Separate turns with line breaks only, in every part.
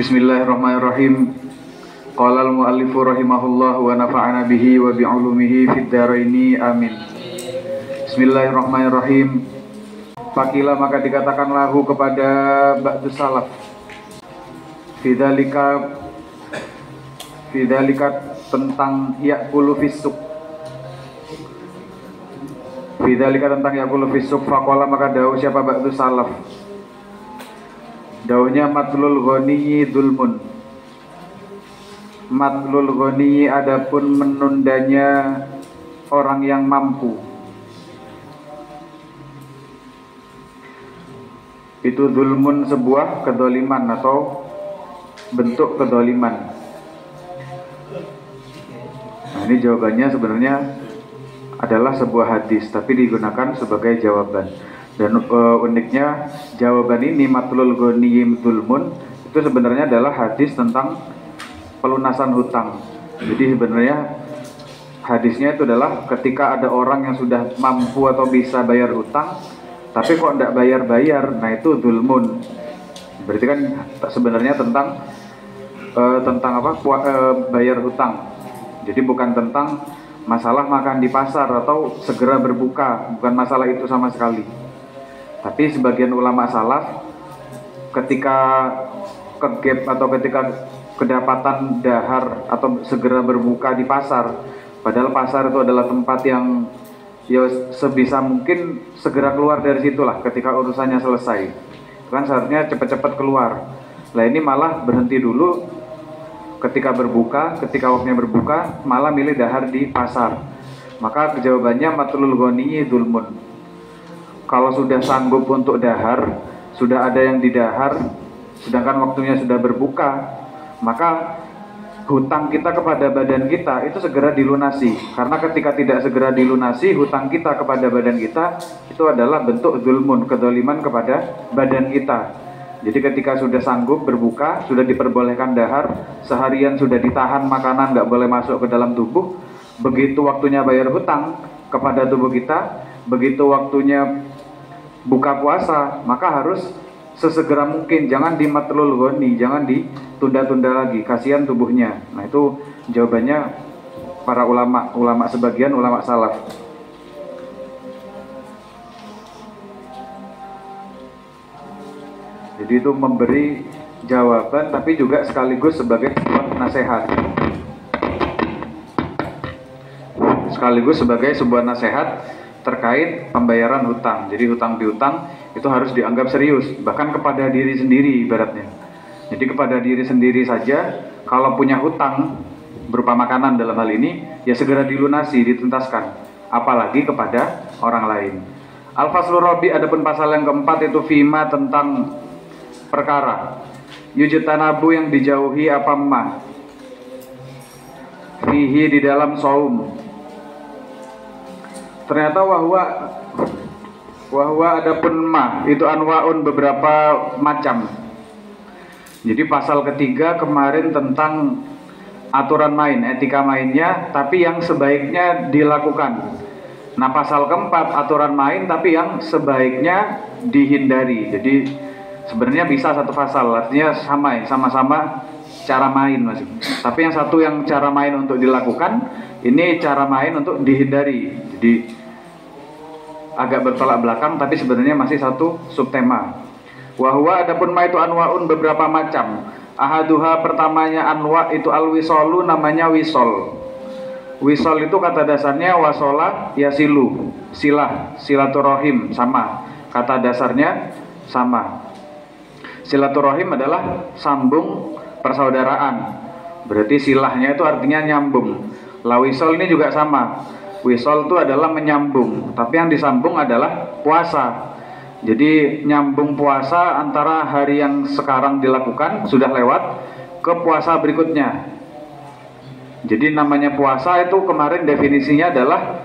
Bismillahirrahmanirrahim. Qala al-muallifu rahimahullah wa nafa'ana bihi wa bi'ulumihi fid dharaini amin. Bismillahirrahmanirrahim. Fakila maka dikatakan lahu kepada ba'du salaf, Fidzalika tentang ya'kulu fisuk. Fidzalika tentang ya'kulu fisuk. Faqala maka dawuh siapa ba'du salaf, dawuhnya matlul ghaniyi dzulmun. Matlul ghaniyi adapun menundanya orang yang mampu, itu dzulmun sebuah kedoliman atau bentuk kedoliman. Nah, ini jawabannya sebenarnya adalah sebuah hadis tapi digunakan sebagai jawaban. Dan uniknya jawaban ini matlul ghaniyim dzulmun itu sebenarnya adalah hadis tentang pelunasan hutang. Jadi sebenarnya hadisnya itu adalah ketika ada orang yang sudah mampu atau bisa bayar hutang tapi kok tidak bayar-bayar, nah itu dzulmun. Berarti kan sebenarnya tentang bayar hutang. Jadi bukan tentang masalah makan di pasar atau segera berbuka, bukan masalah itu sama sekali. Tapi sebagian ulama salaf ketika kegap atau ketika kedapatan dahar atau segera berbuka di pasar, padahal pasar itu adalah tempat yang ya sebisa mungkin segera keluar dari situlah ketika urusannya selesai. Kan seharusnya cepat-cepat keluar. Nah ini malah berhenti dulu ketika berbuka, ketika waktunya berbuka malah milih dahar di pasar. Maka jawabannya matlul ghaniyyi dzulmun. Kalau sudah sanggup untuk dahar, sudah ada yang didahar, sedangkan waktunya sudah berbuka, maka hutang kita kepada badan kita itu segera dilunasi. Karena ketika tidak segera dilunasi, hutang kita kepada badan kita itu adalah bentuk dzulmun, kedoliman kepada badan kita. Jadi ketika sudah sanggup berbuka, sudah diperbolehkan dahar, seharian sudah ditahan makanan, nggak boleh masuk ke dalam tubuh, begitu waktunya bayar hutang kepada tubuh kita, begitu waktunya buka puasa, maka harus sesegera mungkin, jangan di matlul ghani, jangan ditunda-tunda lagi, kasihan tubuhnya. Nah itu jawabannya para ulama sebagian ulama salaf. Jadi itu memberi jawaban tapi juga sekaligus sebagai sebuah nasihat. Sekaligus sebagai sebuah nasihat terkait pembayaran hutang. Jadi hutang piutang itu harus dianggap serius, bahkan kepada diri sendiri ibaratnya. Jadi kepada diri sendiri saja kalau punya hutang berupa makanan dalam hal ini ya segera dilunasi, dituntaskan, apalagi kepada orang lain. Al-Faslur Rabi, adapun pasal yang keempat itu fima tentang perkara yujtanabu yang dijauhi apa ma fihi di dalam saum. Ternyata wahwa adapun ma itu anwaun beberapa macam. Jadi pasal ketiga kemarin tentang aturan main, etika mainnya, tapi yang sebaiknya dilakukan. Nah pasal keempat aturan main tapi yang sebaiknya dihindari. Jadi sebenarnya bisa satu pasal, artinya sama-sama cara main masih. Tapi yang satu yang cara main untuk dilakukan, ini cara main untuk dihindari. Jadi agak bertolak belakang tapi sebenarnya masih satu subtema. Wahwa adapun ma itu anwaun beberapa macam. Ahaduha pertamanya anwa itu al-wisolu, namanya wisol. Wisol itu kata dasarnya wasola yasilu, silaturahim, sama. Kata dasarnya sama. Silaturahim adalah sambung persaudaraan. Berarti silahnya itu artinya nyambung. Wisol ini juga sama. Wisol itu adalah menyambung, tapi yang disambung adalah puasa. Jadi nyambung puasa antara hari yang sekarang dilakukan sudah lewat ke puasa berikutnya. Jadi namanya puasa itu kemarin definisinya adalah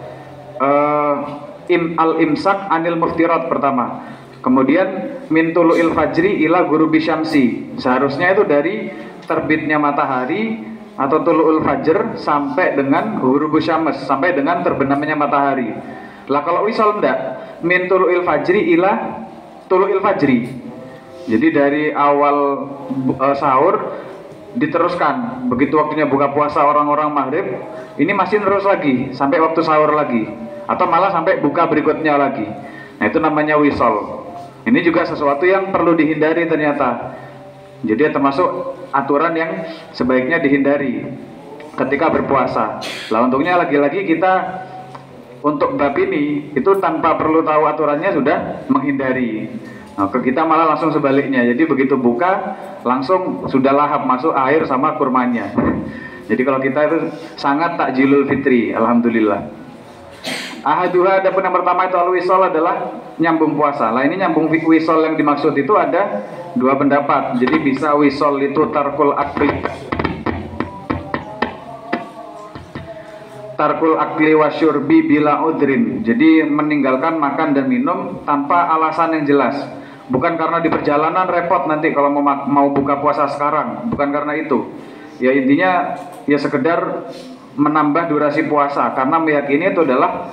al-imsak anil muftirat pertama. Kemudian min tulu'il fajri ila ghurubi syamsi. Seharusnya itu dari terbitnya matahari atau tulu'ul fajr sampai dengan ghurubus syams, sampai dengan terbenamnya matahari. Lah kalau wisol enggak, min tulu'il fajri ila tulu'il fajri. Jadi dari awal sahur diteruskan, begitu waktunya buka puasa orang-orang maghrib, ini masih terus lagi sampai waktu sahur lagi, atau malah sampai buka berikutnya lagi. Nah itu namanya wisol. Ini juga sesuatu yang perlu dihindari ternyata. Jadi termasuk aturan yang sebaiknya dihindari ketika berpuasa. Lah untungnya lagi-lagi kita untuk bab ini itu tanpa perlu tahu aturannya sudah menghindari. Nah, kita malah langsung sebaliknya. Jadi begitu buka langsung sudah lahap masuk air sama kurmanya. Jadi kalau kita itu sangat takjilul fitri, alhamdulillah. Ahaduha, adapun yang pertama itu al-wisol adalah nyambung puasa. Lah ini nyambung wisol yang dimaksud itu ada dua pendapat. Jadi bisa wisol itu tarkul akli wasyurbi bila udrin. Jadi meninggalkan makan dan minum tanpa alasan yang jelas. Bukan karena di perjalanan repot nanti kalau mau buka puasa sekarang, bukan karena itu. Ya intinya ya sekedar menambah durasi puasa karena meyakini itu adalah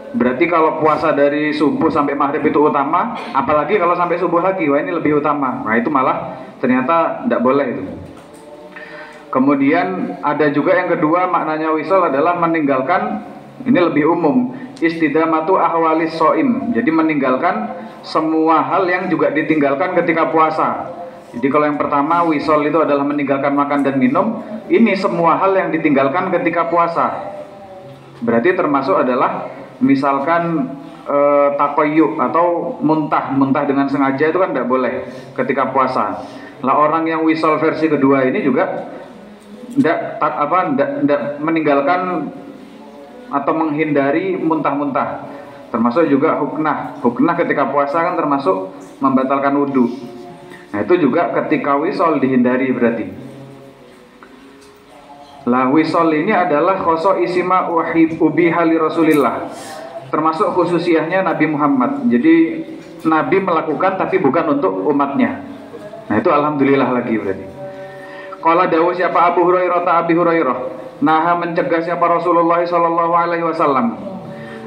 berarti kalau puasa dari subuh sampai maghrib itu utama, apalagi kalau sampai subuh lagi, wah ini lebih utama. Nah itu malah ternyata tidak boleh itu. Kemudian ada juga yang kedua maknanya wisol adalah meninggalkan, ini lebih umum, istidamatu ahwalis soim. Jadi meninggalkan semua hal yang juga ditinggalkan ketika puasa. Jadi kalau yang pertama wisol itu adalah meninggalkan makan dan minum, ini semua hal yang ditinggalkan ketika puasa. Berarti termasuk adalah misalkan takoyuk atau muntah dengan sengaja itu kan tidak boleh ketika puasa. Lah orang yang wisol versi kedua ini juga tidak meninggalkan atau menghindari muntah-muntah. Termasuk juga huknah. Huknah ketika puasa kan termasuk membatalkan wudhu. Nah itu juga ketika wisol dihindari berarti. Lah wisol ini adalah khoso isima ubiha li Rasulillah. Termasuk khususiahnya Nabi Muhammad. Jadi Nabi melakukan tapi bukan untuk umatnya. Nah itu alhamdulillah lagi berarti. Qala dawu siapa Abu Hurairah ta Abi Hurairah. Naha mencegah siapa Rasulullah sallallahu alaihi wasallam.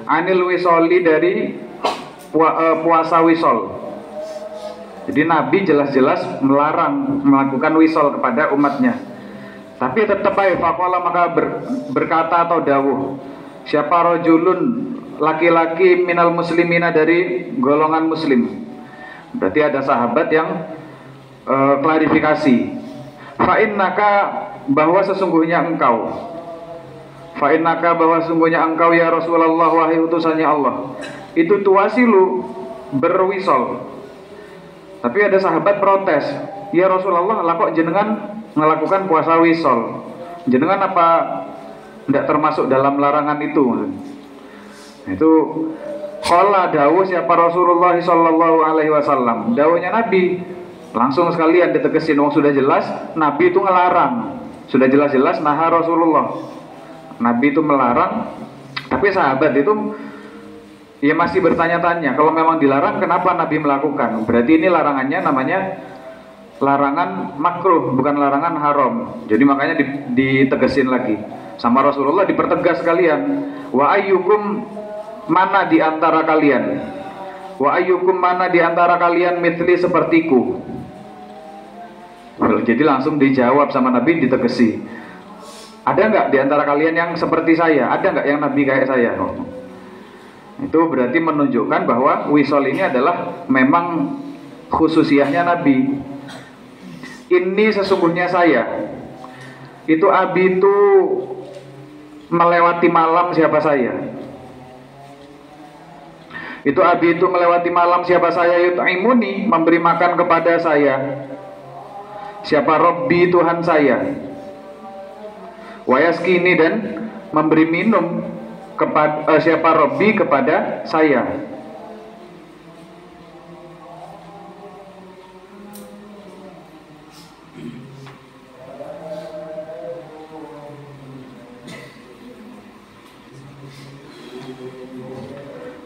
Anil wisoli dari puasa wisol. Jadi Nabi jelas-jelas melarang melakukan wisol kepada umatnya. Tapi tetap aja faqala maka berkata atau dawuh siapa rajulun laki-laki minal muslimina dari golongan muslim. Berarti ada sahabat yang klarifikasi. Fa'innaka bahwa sesungguhnya engkau ya Rasulullah wahai utusannya Allah itu tuasilu berwisol. Tapi ada sahabat protes, ya Rasulullah lah kok jenengan melakukan puasa wisol, jenengan apa tidak termasuk dalam larangan itu? Itu qala dawuh siapa Rasulullah sallallahu alaihi wasallam. Dawuhnya Nabi langsung sekalian ditegesin, sudah jelas Nabi itu ngelarang, sudah jelas-jelas naha Rasulullah, Nabi itu melarang. Tapi sahabat itu ya masih bertanya-tanya, kalau memang dilarang kenapa Nabi melakukan? Berarti ini larangannya namanya larangan makruh, bukan larangan haram. Jadi makanya ditegesin lagi sama Rasulullah, dipertegas sekalian. Wa ayyukum mana di antara kalian? Wa ayyukum mana di antara kalian mithli sepertiku? Jadi langsung dijawab sama Nabi, ditegesi. Ada nggak di antara kalian yang seperti saya? Ada nggak yang Nabi kayak saya? Itu berarti menunjukkan bahwa wisol ini adalah memang khususiahnya Nabi. Ini sesungguhnya saya. Itu abi itu melewati malam siapa saya? Itu abi itu melewati malam siapa saya? Yut'imuni memberi makan kepada saya. Siapa Rabbi Tuhan saya. Wayaskini dan memberi minum kepada siapa Rabbi kepada saya.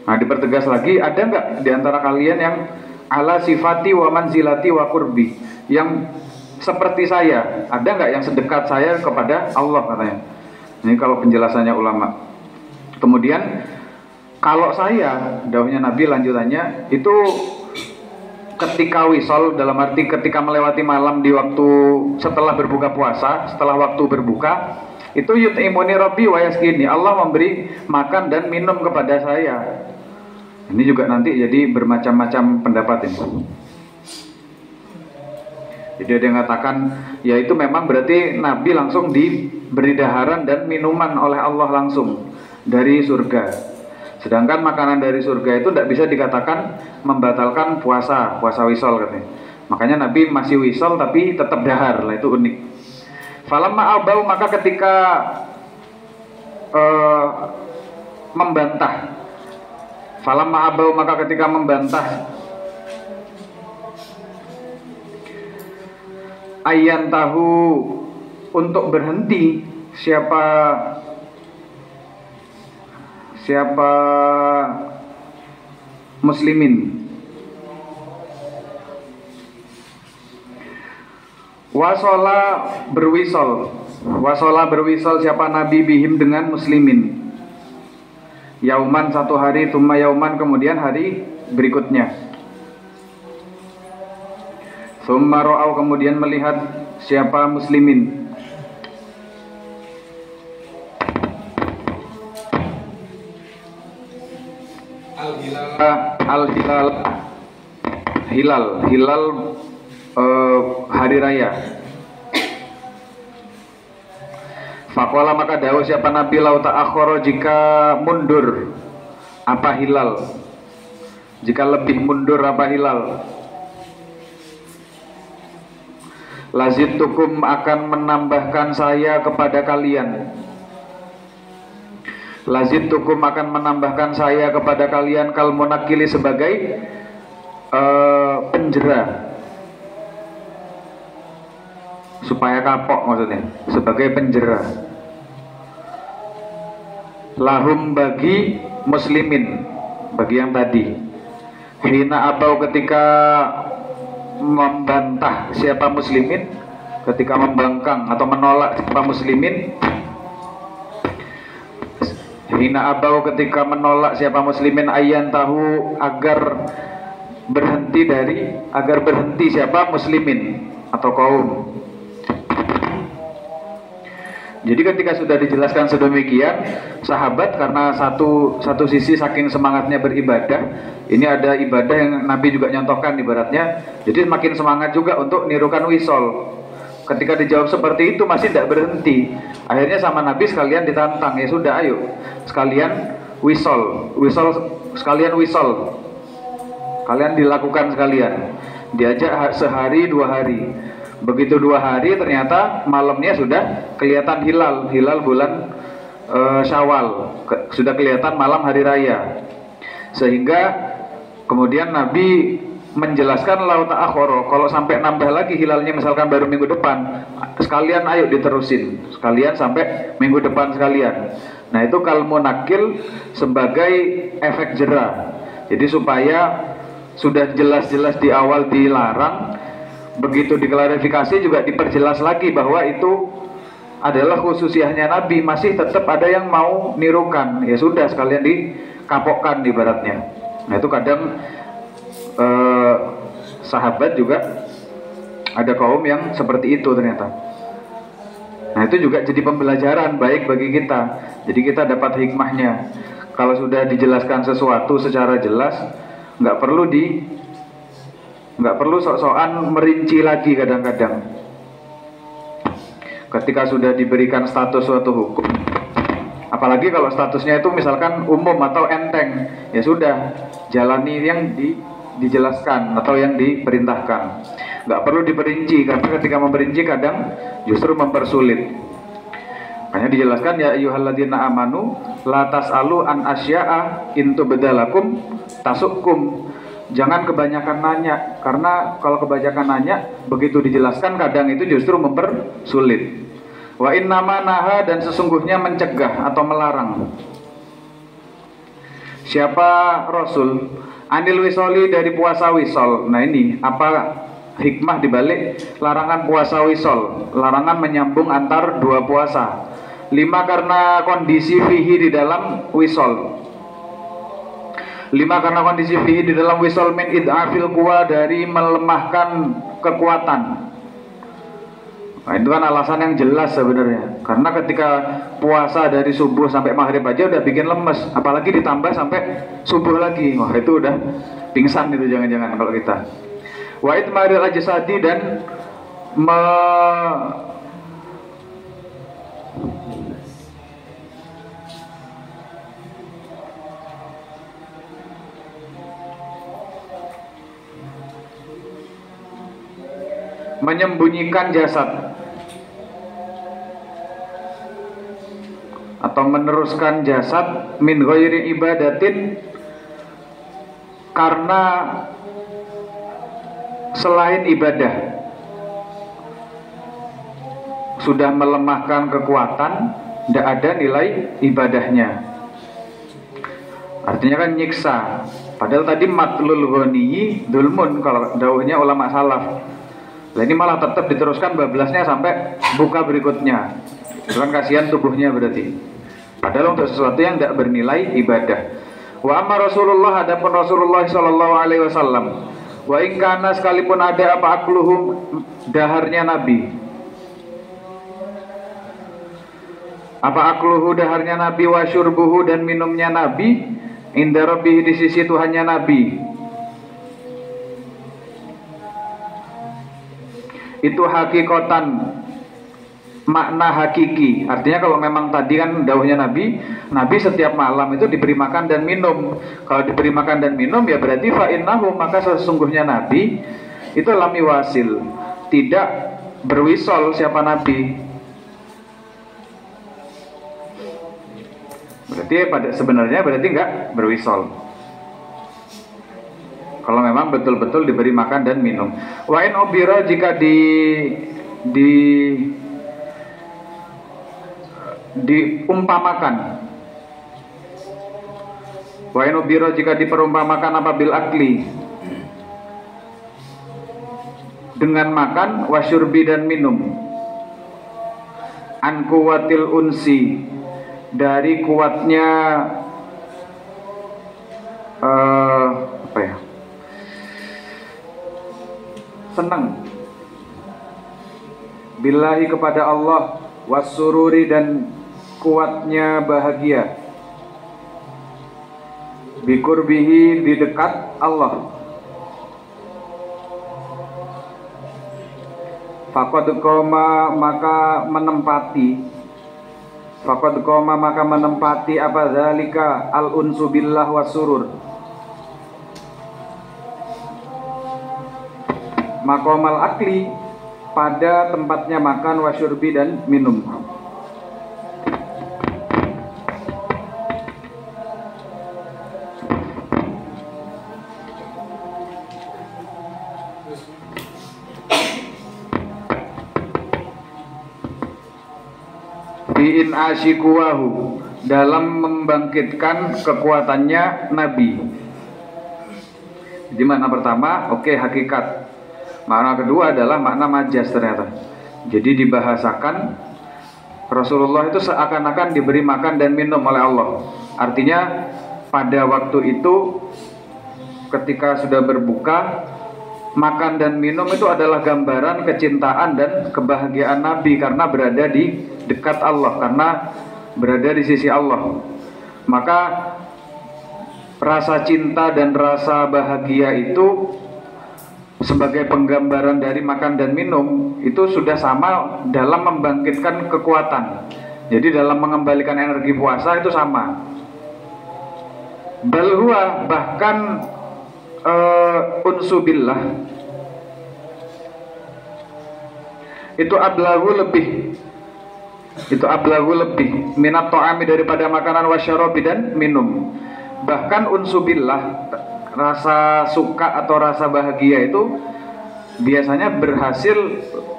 Nah dipertegas lagi, ada nggak di antara kalian yang ala sifati wa manzilati wa qurbi, yang seperti saya? Ada nggak yang sedekat saya kepada Allah katanya? Ini kalau penjelasannya ulama. Kemudian kalau saya, dawuhnya Nabi lanjutannya itu ketika wisol, dalam arti ketika melewati malam di waktu setelah berbuka puasa, setelah waktu berbuka, itu yut'imuni rabbi wa yaskini, Allah memberi makan dan minum kepada saya. Ini juga nanti jadi bermacam-macam pendapat ini. Jadi ada yang mengatakan ya itu memang berarti Nabi langsung diberi daharan dan minuman oleh Allah langsung dari surga. Sedangkan makanan dari surga itu tidak bisa dikatakan membatalkan puasa wisol katanya. Makanya Nabi masih wisol tapi tetap dahar, lah itu unik. Falamma abau, maka ketika membantah. Falamma abau, maka ketika membantah. Ayyan tahu, untuk berhenti siapa muslimin. Wasola berwisol siapa Nabi bihim dengan muslimin. Yauman, satu hari, tuma yauman, kemudian hari berikutnya. Summa ro'au, kemudian melihat siapa muslimin. Hilal hari raya. Faqala, maka dawuh siapa Nabi, lau ta'akhkhara, jika mundur apa hilal, jika lebih mundur apa hilal, lazidtukum, akan menambahkan saya kepada kalian. Lazidtukum, akan menambahkan saya kepada kalian, kal munakili, sebagai penjera, supaya kapok maksudnya, sebagai penjera. Lahum, bagi muslimin, bagi yang tadi. Hina abau, ketika membantah siapa muslimin, ketika membangkang atau menolak siapa muslimin. Hina abau, ketika menolak siapa muslimin, ayyan tahu, agar berhenti siapa muslimin atau kaum. Jadi ketika sudah dijelaskan sedemikian, sahabat karena satu sisi saking semangatnya beribadah, ini ada ibadah yang Nabi juga nyontohkan ibaratnya, jadi semakin semangat juga untuk nirukan wisol. Ketika dijawab seperti itu masih tidak berhenti, akhirnya sama Nabi sekalian ditantang, ya sudah ayo sekalian wisol, kalian dilakukan sekalian. Diajak sehari 2 hari. Begitu 2 hari ternyata malamnya sudah kelihatan hilal bulan Syawal, sudah kelihatan malam hari raya. Sehingga kemudian Nabi menjelaskan lau ta'akhkhara, kalau sampai nambah lagi hilalnya misalkan baru minggu depan, sekalian ayo diterusin, sekalian sampai minggu depan sekalian. Nah itu kal munakil, sebagai efek jera. Jadi supaya sudah jelas-jelas di awal dilarang, begitu diklarifikasi juga diperjelas lagi bahwa itu adalah khususiyahnya Nabi, masih tetap ada yang mau nirukan, ya sudah sekalian dikapokkan ibaratnya. Nah itu kadang sahabat juga ada kaum yang seperti itu ternyata. Nah itu juga jadi pembelajaran baik bagi kita. Jadi kita dapat hikmahnya. Kalau sudah dijelaskan sesuatu secara jelas, nggak perlu sok-sokan merinci lagi kadang-kadang. Ketika sudah diberikan status suatu hukum, apalagi kalau statusnya itu misalkan umum atau enteng, ya sudah jalani yang dijelaskan atau yang diperintahkan. Nggak perlu diperinci, karena ketika memperinci kadang justru mempersulit. Hanya dijelaskan ya ayyuhalladzina amanu la tas'alu an asya'a in tubdalakum tasukkum. Jangan kebanyakan nanya, karena kalau kebanyakan nanya begitu dijelaskan kadang itu justru mempersulit. Wa innama naha, dan sesungguhnya mencegah atau melarang siapa Rasul anil wisoli, dari puasa wisol. Nah ini apa hikmah dibalik larangan puasa wisol, larangan menyambung antar 2 puasa. 5 karena kondisi fihi di dalam wisol. 5 karena kondisi fihi di dalam wisol min id'afil kuwa, dari melemahkan kekuatan. Nah, itu kan alasan yang jelas sebenarnya. Karena ketika puasa dari subuh sampai maghrib aja udah bikin lemes, apalagi ditambah sampai subuh lagi. Wah, itu udah pingsan itu jangan-jangan kalau kita. Wa itmaril ajsadi, dan menyembunyikan jasad atau meneruskan jasad min ghairi ibadatin, karena selain ibadah sudah melemahkan kekuatan, tidak ada nilai ibadahnya. Artinya kan nyiksa. Padahal tadi matlul ghaniyi dulmun kalau dawuhnya ulama salaf. Nah, ini malah tetap diteruskan bablasnya sampai buka berikutnya. Itu kan kasihan tubuhnya berarti. Padahal untuk sesuatu yang tidak bernilai ibadah. Wa amma Rasulullah, adapun Rasulullah sallallahu alaihi wasallam, wa in kana, sekalipun ada apa akluhum, daharnya Nabi. Apa akluhu, daharnya Nabi, wa syurbuhu, dan minumnya Nabi, inda rabbih, di sisi Tuhannya Nabi. Itu hakikatan, makna hakiki. Artinya kalau memang tadi kan dawuhnya Nabi setiap malam itu diberi makan dan minum. Kalau diberi makan dan minum ya berarti fa'innahu, maka sesungguhnya Nabi itu lami wasil, tidak berwisol. Siapa Nabi? Berarti sebenarnya berarti enggak berwisol. Kalau memang betul-betul diberi makan dan minum. Wa in ubira, jika diumpamakan. Wa in ubira, jika diperumpamakan apa bil akli, dengan makan, wasyurbi, dan minum, an kuwatil unsi, dari kuatnya senang, billahi, kepada Allah, wasururi, dan kuatnya bahagia, bikurbihi, di dekat Allah. Faqad qoma, maka menempati apa zalika al unsu billah wasurur, maqamal akli, pada tempatnya makan, wasyurbi, dan minum. Bi'in asyikuwahu, dalam membangkitkan kekuatannya Nabi. Jadi makna pertama, hakikat. Makna kedua adalah makna majas ternyata. Jadi dibahasakan Rasulullah itu seakan-akan diberi makan dan minum oleh Allah. Artinya pada waktu itu ketika sudah berbuka, makan dan minum itu adalah gambaran kecintaan dan kebahagiaan Nabi karena berada di dekat Allah, karena berada di sisi Allah. Maka rasa cinta dan rasa bahagia itu sebagai penggambaran dari makan dan minum itu sudah sama dalam membangkitkan kekuatan. Jadi dalam mengembalikan energi puasa itu sama. Balhuwa, bahkan unsubillah itu ablagu lebih minat to'ami, daripada makanan, wasyarobi, dan minum. Bahkan unsubillah, rasa suka atau rasa bahagia itu biasanya berhasil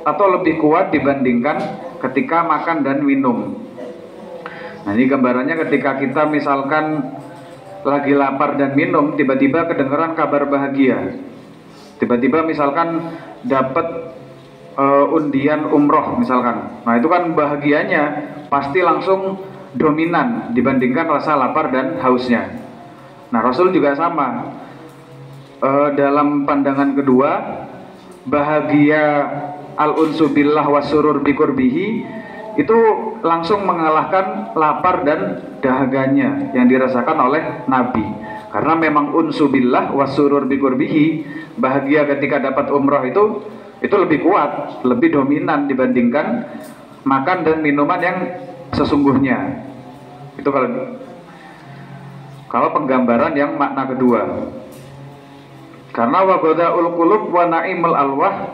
atau lebih kuat dibandingkan ketika makan dan minum. Nah, ini gambarannya ketika kita misalkan lagi lapar dan minum, tiba-tiba kedengeran kabar bahagia, tiba-tiba misalkan dapat undian umroh misalkan. Nah, itu kan bahagianya pasti langsung dominan dibandingkan rasa lapar dan hausnya. Nah, Rasul juga sama. Dalam pandangan kedua, bahagia al-unsu billah wasurur biqurbihi itu langsung mengalahkan lapar dan dahaganya yang dirasakan oleh Nabi. Karena memang unsu billah wasurur biqurbihi, bahagia ketika dapat umroh itu lebih kuat, lebih dominan dibandingkan makan dan minuman yang sesungguhnya. Itu kalau penggambaran yang makna kedua. Karena wagodaul qulub wa naimul alwah,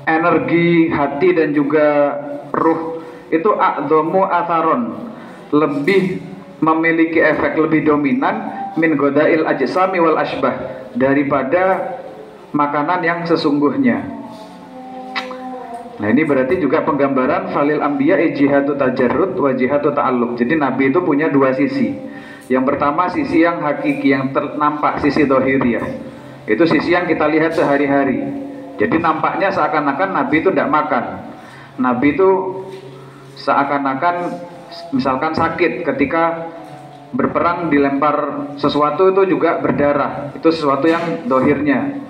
energi hati dan juga ruh itu a'dhamu atharon, lebih memiliki efek lebih dominan min godail ajsami wal ashbah, daripada makanan yang sesungguhnya. Nah, ini berarti juga penggambaran falil anbiya jihadu tajarrud wa jihadu ta'alluq. Jadi Nabi itu punya dua sisi. Yang pertama sisi yang hakiki, yang nampak, sisi dohiriyah. Itu sisi yang kita lihat sehari-hari. Jadi nampaknya seakan-akan Nabi itu tidak makan. Nabi itu seakan-akan misalkan sakit ketika berperang, dilempar sesuatu itu juga berdarah. Itu sesuatu yang dohirnya.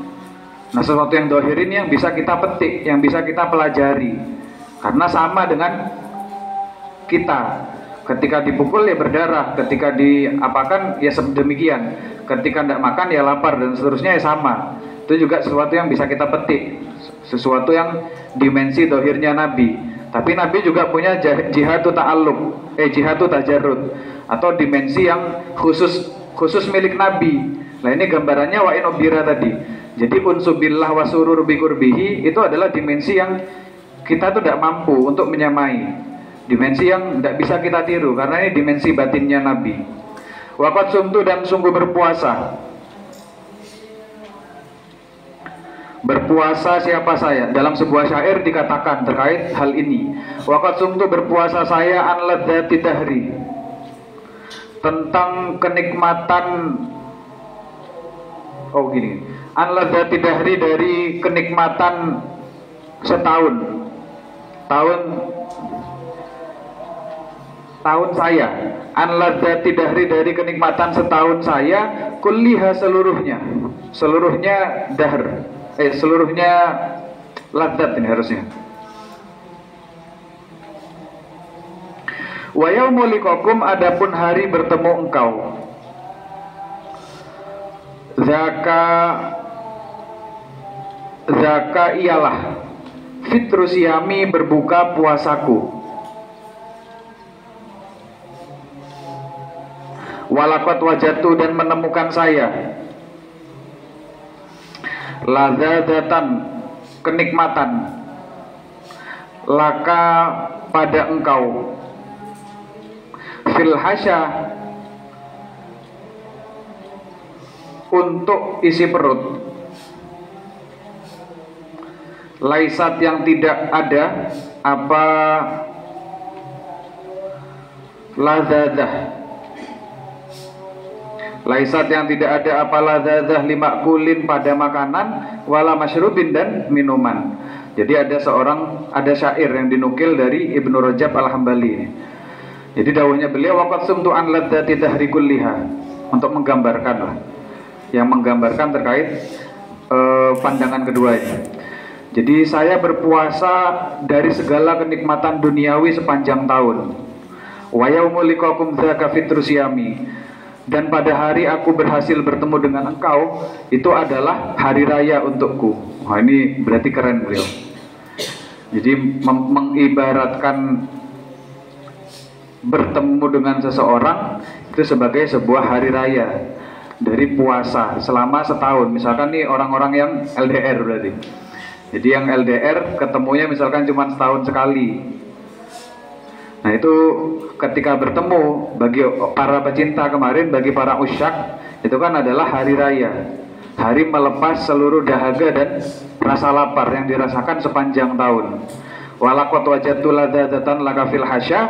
Nah, sesuatu yang dohir ini yang bisa kita petik, yang bisa kita pelajari. Karena sama dengan kita. Ketika dipukul ya berdarah, ketika diapakan ya demikian, ketika tidak makan ya lapar, dan seterusnya ya sama. Itu juga sesuatu yang bisa kita petik, sesuatu yang dimensi dohirnya Nabi. Tapi Nabi juga punya jihadu ta'alluq, jihadu tajarrud, atau dimensi yang khusus milik Nabi. Nah, ini gambarannya wa inubira tadi. Jadi unsubillah wa surur biqurbihi itu adalah dimensi yang kita tuh tidak mampu untuk menyamai. Dimensi yang tidak bisa kita tiru, karena ini dimensi batinnya Nabi. Waqad sumtu, dan sungguh berpuasa. Berpuasa siapa saya? Dalam sebuah syair dikatakan terkait hal ini. Waqad sumtu, berpuasa saya an ladzati dahri, tentang kenikmatan. Oh gini, an ladzati dahri, dari kenikmatan setahun. Tahun saya, an ladzati dahri, dari kenikmatan setahun saya, kulliha, seluruhnya dahr, seluruhnya ladzat ini harusnya. Wa yaumul liqakum, adapun hari bertemu engkau, zaka ialah fitru siyami, berbuka puasaku. Walakot wajatu, dan menemukan saya, lazadatan, kenikmatan, laka, pada engkau, fil hasya, untuk isi perut, laisat, yang tidak ada, apa lazadah, laisat, yang tidak ada apa lazadah limakulin, pada makanan, wala masyrubin, dan minuman. Jadi ada syair yang dinukil dari Ibnu Rajab Al-Hambali. Jadi dawuhnya beliau, waqad sumtu an ladzati dahri kulliha, untuk menggambarkan lah, yang menggambarkan terkait pandangan kedua ini. Jadi saya berpuasa dari segala kenikmatan duniawi sepanjang tahun. Wa yaumul liqakum dzaka fitru siyami, dan pada hari aku berhasil bertemu dengan engkau, itu adalah hari raya untukku. Wah, ini berarti keren beliau. Jadi mengibaratkan bertemu dengan seseorang itu sebagai sebuah hari raya dari puasa selama setahun. Misalkan nih orang-orang yang LDR berarti. Jadi yang LDR ketemunya misalkan cuma setahun sekali. Nah, itu ketika bertemu, bagi para pecinta kemarin, bagi para usyak, itu kan adalah hari raya, hari melepas seluruh dahaga dan rasa lapar yang dirasakan sepanjang tahun. Walaqad wajadtu ladzatan laka fil hasya,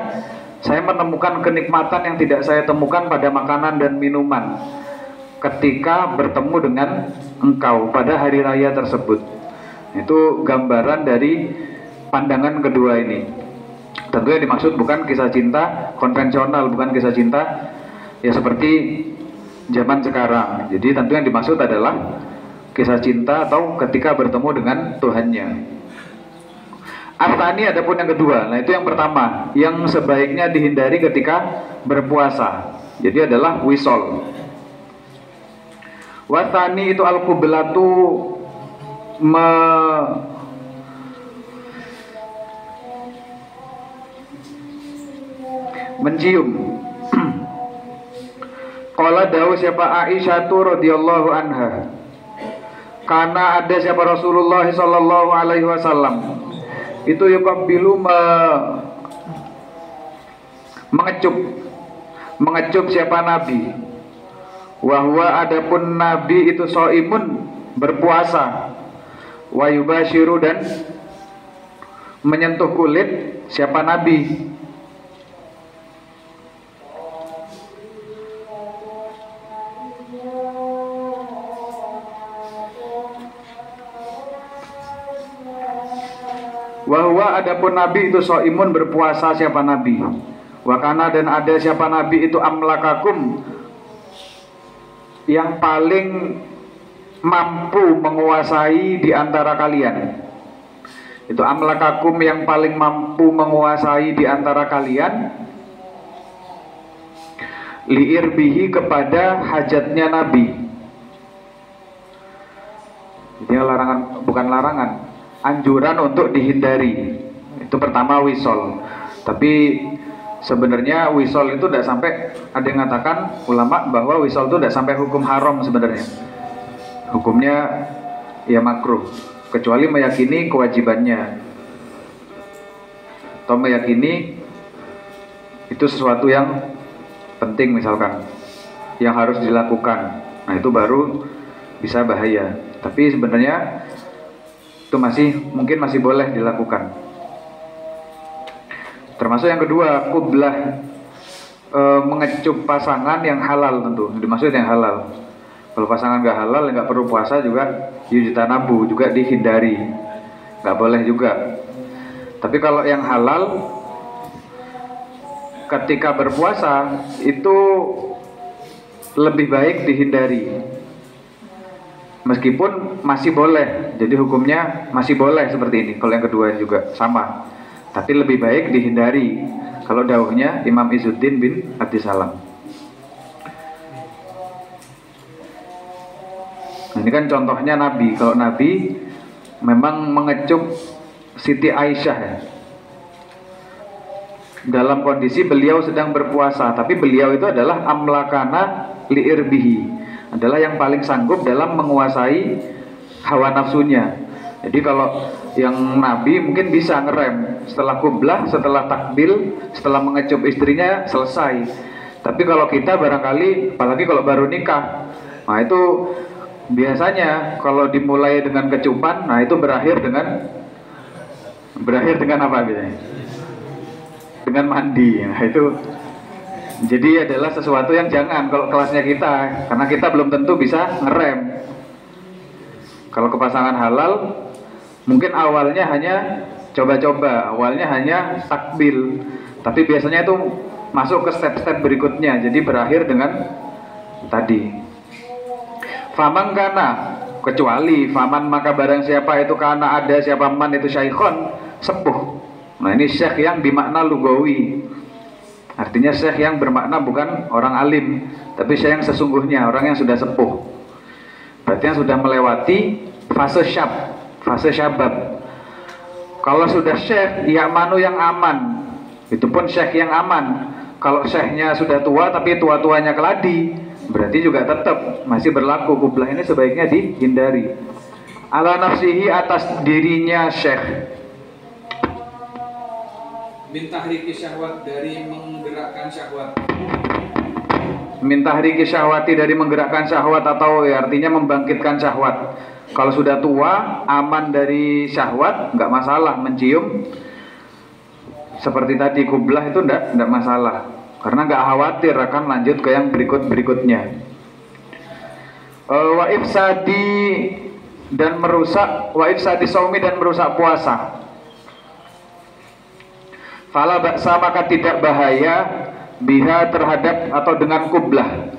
saya menemukan kenikmatan yang tidak saya temukan pada makanan dan minuman ketika bertemu dengan engkau pada hari raya tersebut. Itu gambaran dari pandangan kedua ini. Tentunya dimaksud bukan kisah cinta konvensional, bukan kisah cinta ya seperti zaman sekarang. Jadi tentu yang dimaksud adalah kisah cinta atau ketika bertemu dengan Tuhannya. At-tsani adapun yang kedua, nah itu yang pertama, yang sebaiknya dihindari ketika berpuasa. Jadi adalah wisol. Watsani itu al-qublatu mencium. Qala dawu siapa Aisyah radhiyallahu anha, karena ada siapa Rasulullah sallallahu alaihi wasallam itu yuqabbilu mengecup siapa Nabi. Wahwa adapun Nabi itu shaimun berpuasa, wa yubashiru dan menyentuh kulit siapa Nabi. Wahwa adapun Nabi itu shaimun berpuasa siapa Nabi. Wakana dan ada siapa Nabi itu amlakakum yang paling mampu menguasai di antara kalian. Itu amlakakum yang paling mampu menguasai di antara kalian, liirbihi kepada hajatnya Nabi. Jadi larangan, bukan larangan, anjuran untuk dihindari. Itu pertama wisol. Tapi sebenarnya wisol itu tidak sampai, ada yang mengatakan ulama bahwa wisol itu tidak sampai hukum haram sebenarnya. Hukumnya ya makruh, kecuali meyakini kewajibannya atau meyakini itu sesuatu yang penting misalkan, yang harus dilakukan. Nah itu baru bisa bahaya. Tapi sebenarnya itu mungkin masih boleh dilakukan. Termasuk yang kedua, qublah, mengecup pasangan yang halal tentu. Dimaksud yang halal. Kalau pasangan nggak halal, nggak perlu puasa juga, yujtanabu juga dihindari, nggak boleh juga. Tapi kalau yang halal, ketika berpuasa itu lebih baik dihindari. Meskipun masih boleh, jadi hukumnya masih boleh seperti ini. Kalau yang kedua juga sama. Tapi lebih baik dihindari. Kalau dawuhnya Imam Izzuddin bin Abdissalam. Nah, ini kan contohnya Nabi. Kalau Nabi memang mengecup Siti Aisyah ya, dalam kondisi beliau sedang berpuasa. Tapi beliau itu adalah amlakana liirbihi, adalah yang paling sanggup dalam menguasai hawa nafsunya. Jadi kalau yang Nabi mungkin bisa ngerem setelah qublah, setelah takbil, setelah mengecup istrinya selesai. Tapi kalau kita barangkali, apalagi kalau baru nikah, nah itu biasanya kalau dimulai dengan kecupan, nah itu berakhir dengan apa biasanya? Dengan mandi. Nah itu jadi adalah sesuatu yang jangan kalau kelasnya kita, karena kita belum tentu bisa ngerem. Kalau ke pasangan halal, mungkin awalnya hanya coba-coba, awalnya hanya takbil, tapi biasanya itu masuk ke step-step berikutnya, jadi berakhir dengan tadi. Faman kana, kecuali faman maka barang siapa itu kana ada siapa man itu syaikhon, sepuh. Nah ini syekh yang bermakna lugawi, artinya syekh yang bermakna bukan orang alim, tapi syekh yang sesungguhnya, orang yang sudah sepuh. Berarti yang sudah melewati fase syabab. Kalau sudah syekh, ya manu yang aman, itu pun syekh yang aman. Kalau syekhnya sudah tua tapi tua-tuanya keladi, berarti juga tetap masih berlaku qublah ini sebaiknya dihindari. Ala nafsihi, atas dirinya syekh.
Min tahriki syahwat, dari menggerakkan syahwat.
Min tahriki syahwati, dari menggerakkan syahwat, atau ya, artinya membangkitkan syahwat. Kalau sudah tua, aman dari syahwat, nggak masalah mencium. Seperti tadi qublah itu nggak masalah, karena nggak khawatir akan lanjut ke yang berikutnya. Wa ifsadi dan merusak, wa ifsadi saumi dan merusak puasa. Fala baksa, maka tidak bahaya biha terhadap atau dengan kublah.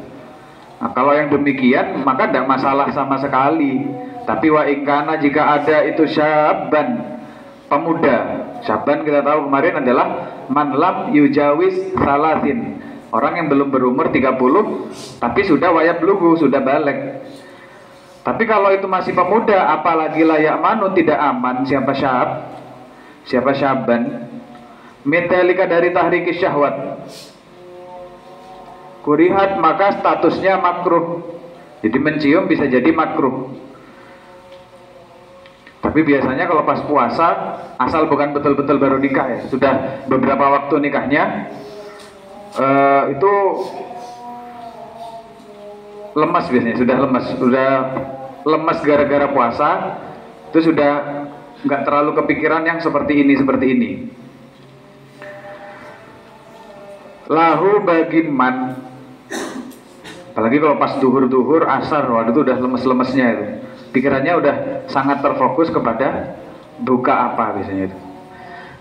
Nah, kalau yang demikian maka tidak masalah sama sekali. Tapi wa ingkana, jika ada itu syabban, pemuda. Syabban kita tahu kemarin adalah man lam yujawiz salasin, orang yang belum berumur 30 tapi sudah wayab lugu, sudah balik. Tapi kalau itu masih pemuda, apalagi layak manu, tidak aman. Siapa syabban mitalika dari tahriki syahwat, kurihat, maka statusnya makruh. Jadi mencium bisa jadi makruh. Tapi biasanya kalau pas puasa, asal bukan betul-betul baru nikah ya, sudah beberapa waktu nikahnya, itu lemas biasanya, sudah lemas gara-gara puasa, itu sudah nggak terlalu kepikiran yang seperti ini. Lahu bagi man, apalagi kalau pas duhur asar, waduh itu udah lemes-lemesnya itu, pikirannya udah sangat terfokus kepada buka apa biasanya itu.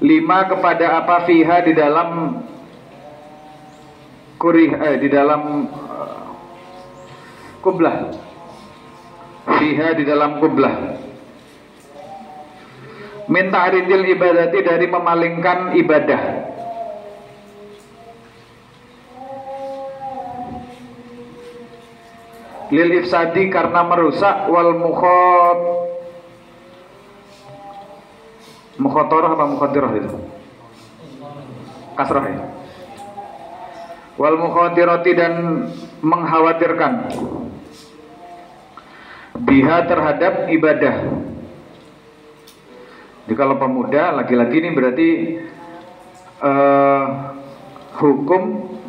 5 kepada apa fiha di dalam di dalam kublah, fiha di dalam kublah, minta aridil ibadati, dari memalingkan ibadah. Lil ifsadi, karena merusak, wal mukhotorah apa mukhotirah itu? Kasrah ya. Wal mukhotirati, dan mengkhawatirkan, biha terhadap ibadah. Jadi kalau pemuda laki-laki ini berarti hukum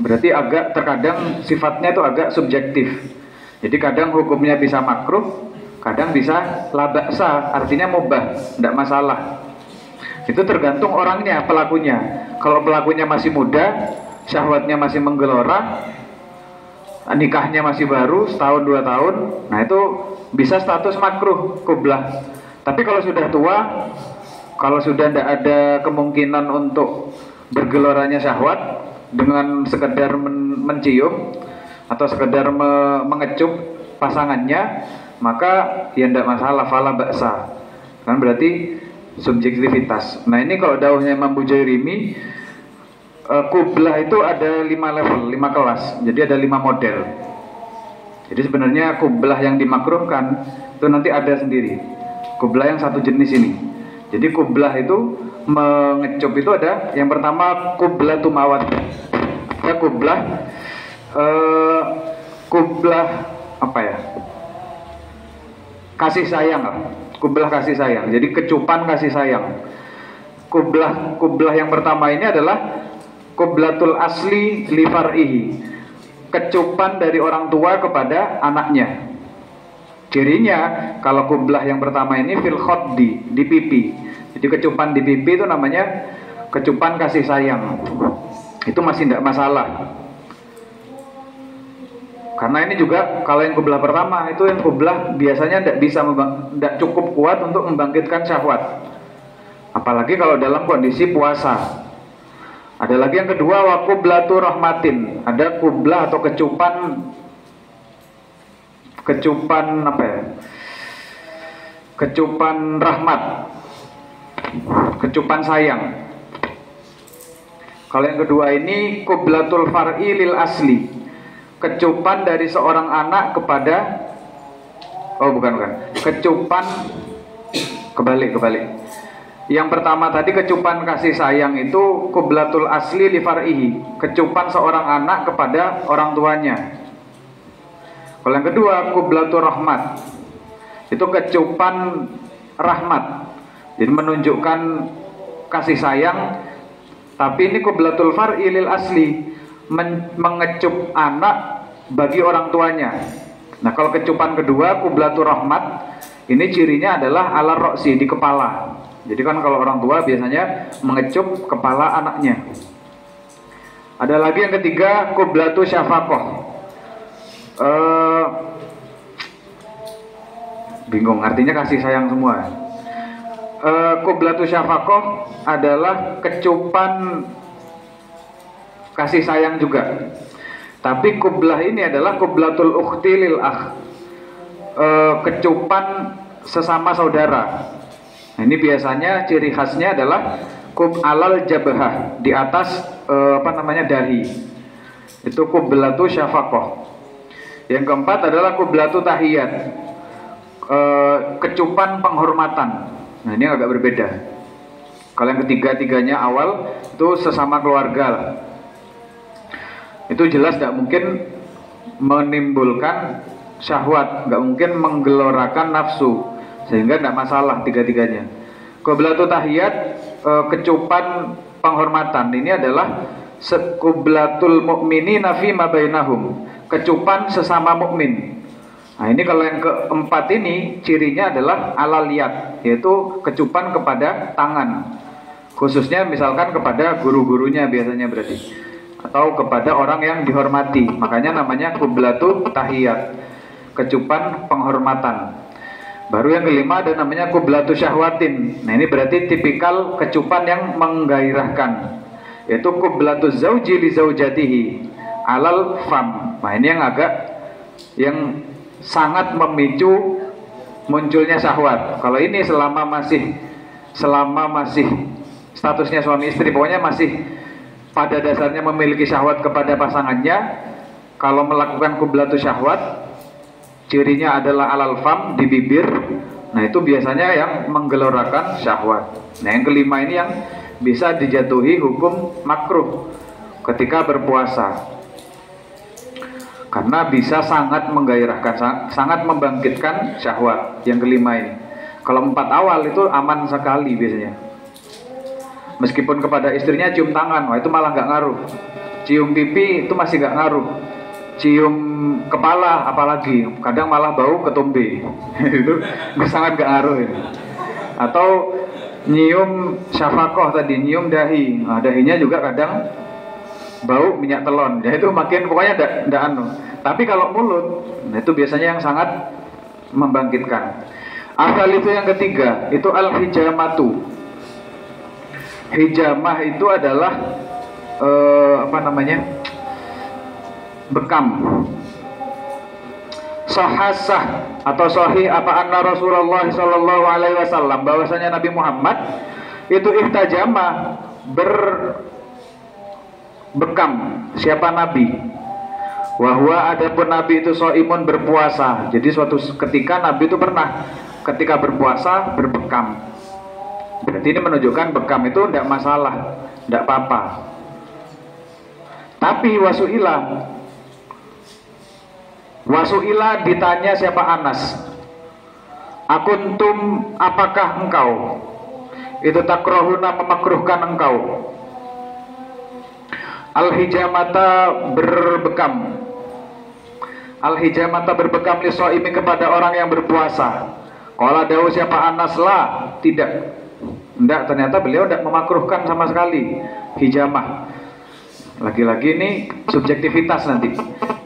berarti agak terkadang sifatnya itu agak subjektif. Jadi kadang hukumnya bisa makruh, kadang bisa la ba'sa, artinya mubah, tidak masalah. Itu tergantung orangnya, pelakunya. Kalau pelakunya masih muda, syahwatnya masih menggelora, nikahnya masih baru setahun 2 tahun, nah itu bisa status makruh kublah. Tapi kalau sudah tua, kalau sudah tidak ada kemungkinan untuk bergeloranya syahwat dengan sekedar mencium atau sekedar mengecup pasangannya, maka ya tidak masalah, fala ba'sa, kan berarti subjektivitas. Nah ini kalau dawuhnya Imam Bujairimi, kublah itu ada 5 level, 5 kelas, jadi ada 5 model. Jadi sebenarnya kublah yang dimakruhkan itu nanti ada sendiri, kublah yang satu jenis ini. Jadi kublah itu mengecup itu ada, yang pertama kublah tumawat, ya kublah apa ya, kasih sayang, kublah kasih sayang. Jadi kecupan kasih sayang. Kublah yang pertama ini adalah kublatul asli li far'ihi, kecupan dari orang tua kepada anaknya. Cirinya kalau kublah yang pertama ini fil khaddi, di pipi. Jadi kecupan di pipi itu namanya kecupan kasih sayang. Itu masih tidak masalah. Karena ini juga kalau yang kublah pertama itu, yang kublah biasanya tidak cukup kuat untuk membangkitkan syahwat. Apalagi kalau dalam kondisi puasa. Ada lagi yang kedua, wa kublatu rahmatin, ada kublah atau kecupan apa ya? Kecupan rahmat, kecupan sayang. Kalau yang kedua ini kublatul far'i lil asli, kecupan dari seorang anak kepada, kecupan kebalik. Yang pertama tadi kecupan kasih sayang itu kublatul asli li far'ihi, kecupan seorang anak kepada orang tuanya. Kalau yang kedua kublatul rahmat, itu kecupan rahmat, jadi menunjukkan kasih sayang. Tapi ini kublatul far'i lil asli, mengecup anak bagi orang tuanya. Nah kalau kecupan kedua kublatul rahmat, ini cirinya adalah ala roksi, di kepala. Jadi kan kalau orang tua biasanya mengecup kepala anaknya. Ada lagi yang ketiga kublatu syafaqah. Bingung artinya kasih sayang semua. Kublatu syafaqah adalah kecupan kasih sayang juga. Tapi kublah ini adalah kublatul ukhti lil akh, kecupan sesama saudara. Nah, ini biasanya ciri khasnya adalah kub alal jabhah, di atas dahi. Itu kublatu syafaqah. Yang keempat adalah kublatu tahiyat, kecupan penghormatan. Nah, ini agak berbeda. Kalau yang ketiga-tiganya awal itu sesama keluarga, itu jelas tidak mungkin menimbulkan syahwat, nggak mungkin menggelorakan nafsu, sehingga tidak masalah tiga-tiganya. Kublatu tahiyat, kecupan penghormatan, ini adalah kublatul mu'minina fi ma bainahum, kecupan sesama mukmin. Nah, ini kalau yang keempat ini cirinya adalah alaliyat, yaitu kecupan kepada tangan, khususnya misalkan kepada guru-gurunya biasanya berarti, atau kepada orang yang dihormati. Makanya namanya kublatu tahiyat, kecupan penghormatan. Baru yang kelima ada namanya kublatu syahwatin. Nah, ini berarti tipikal kecupan yang menggairahkan, yaitu kublatu zauji li zaujatihi alal fam. Nah, ini yang sangat memicu munculnya syahwat. Kalau ini selama masih statusnya suami istri, pokoknya masih pada dasarnya memiliki syahwat kepada pasangannya, kalau melakukan kublatu syahwat, cirinya adalah alal fam, di bibir. Nah, itu biasanya yang menggelorakan syahwat. Nah, yang kelima ini yang bisa dijatuhi hukum makruh ketika berpuasa, karena bisa sangat menggairahkan, sangat membangkitkan syahwat. Yang kelima ini, kalau empat awal itu aman sekali biasanya. Meskipun kepada istrinya cium tangan, wah itu malah nggak ngaruh. Cium pipi itu masih nggak ngaruh. Cium kepala apalagi, kadang malah bau ketombe. Itu sangat nggak ngaruh ini. Atau nyium syafaqah tadi, nyium dahi. Nah, dahinya juga kadang bau minyak telon. Ya itu makin pokoknya ndak anu. Tapi kalau mulut, nah itu biasanya yang sangat membangkitkan. Asal itu yang ketiga, itu al-hijamatu. Hijamah itu adalah bekam. Sahasah atau sahih apa anna Rasulullah sallallahu alaihi wasallam, bahwasanya Nabi Muhammad itu ihtajama, berbekam. Siapa Nabi? Wahwa adapun Nabi itu shaimun, berpuasa. Jadi suatu ketika Nabi itu pernah ketika berpuasa berbekam. Berarti ini menunjukkan bekam itu tidak masalah, tidak apa-apa. Tapi wasuila ditanya siapa Anas, akuntum, apakah engkau itu takrohuna, memakruhkan engkau al-hijamata, berbekam, al-hijamata berbekam li shaimi, kepada orang yang berpuasa. Qala dawu siapa Anas, lah, tidak. Enggak, ternyata beliau tidak memakruhkan sama sekali hijamah. Lagi-lagi ini subjektivitas nanti.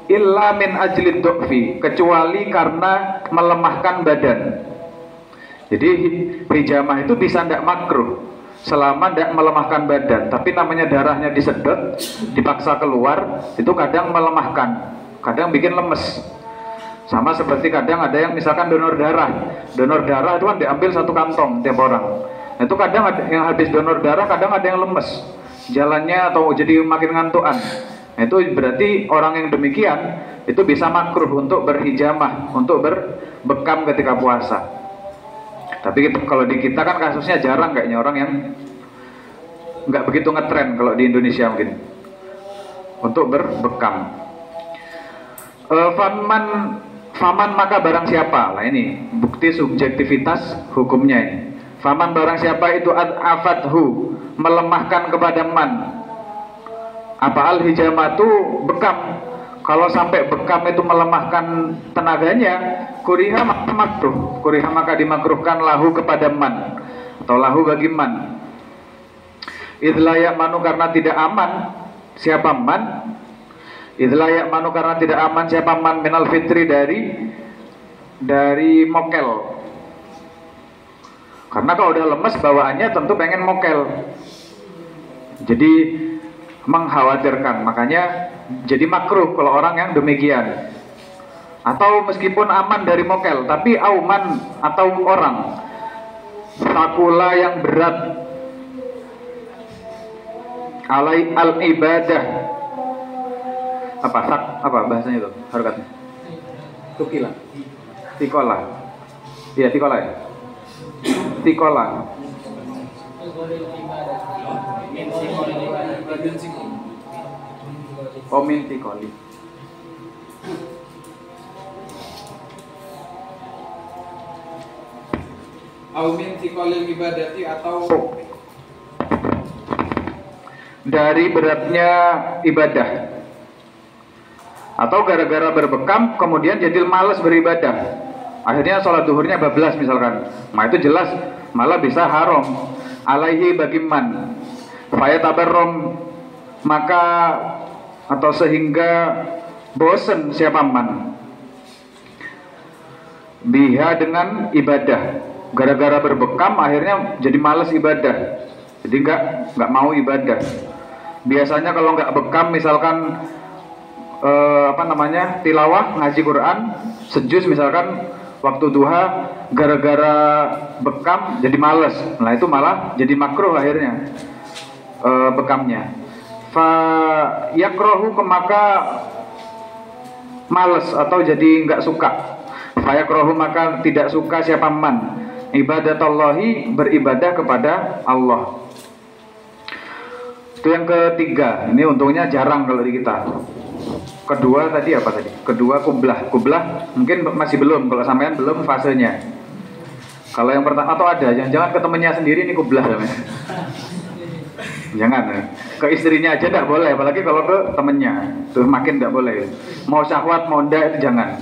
Illa min ajlid du'fi, kecuali karena melemahkan badan. Jadi hijamah itu bisa tidak makruh selama tidak melemahkan badan. Tapi namanya darahnya disedot, dipaksa keluar, itu kadang melemahkan, kadang bikin lemes. Sama seperti kadang ada yang misalkan donor darah itu kan diambil satu kantong tiap orang. Nah, itu kadang ada yang habis donor darah, kadang ada yang lemes jalannya atau jadi makin ngantuan. Nah, itu berarti orang yang demikian itu bisa makruh untuk berhijamah, untuk berbekam ketika puasa. Tapi kalau di kita kan kasusnya jarang kayaknya, orang yang nggak begitu ngetren kalau di Indonesia mungkin untuk berbekam. Faman maka barang siapa, lah ini bukti subjektivitas hukumnya ini. Faman barang siapa itu afathu, melemahkan kepada man. Apa al-hijamatu, bekam. Kalau sampai bekam itu melemahkan tenaganya, kuriha maka makruh. Kuriha maka dimakruhkan lahu kepada man, atau lahu bagi man. Idlayak manu, karena tidak aman. Siapa man? Idlayak manu, karena tidak aman siapa man minal fitri, dari mokel. Karena kalau udah lemes bawaannya tentu pengen mokel. Jadi mengkhawatirkan, makanya jadi makruh kalau orang yang demikian. Atau meskipun aman dari mokel, tapi auman atau orang sakula yang berat alai al ibadah, apa bahasanya itu harokatnya? Tukila, tikola, iya tikola ya, tikola. Omin tikoli.
Aumin tikolil ibadati atau
dari beratnya ibadah, atau gara-gara berbekam kemudian jadi malas beribadah, akhirnya sholat duhurnya bablas misalkan, nah itu jelas malah bisa haram. Alaihi bagiman fayatabarrom, maka atau sehingga bosen siapa man biha dengan ibadah, gara-gara berbekam akhirnya jadi malas ibadah, jadi nggak mau ibadah. Biasanya kalau nggak bekam misalkan tilawah ngaji Quran sejuz misalkan waktu duha, gara-gara bekam jadi males, nah itu malah jadi makruh akhirnya bekamnya. Fa yakrohu, maka males atau jadi nggak suka. Fa yakrohu, maka tidak suka siapa man ibadatallahi, beribadah kepada Allah. Itu yang ketiga. Ini untungnya jarang kalau di kita. Kedua tadi apa tadi? Kedua kublah. Kublah mungkin masih belum, kalau sampean belum fasenya. Kalau yang pertama, atau ada, jangan ke temennya sendiri ini kublah namanya. Jangan, ke istrinya aja tidak boleh, apalagi kalau ke temennya, tuh makin tidak boleh. Mau syahwat, mau ndak itu jangan.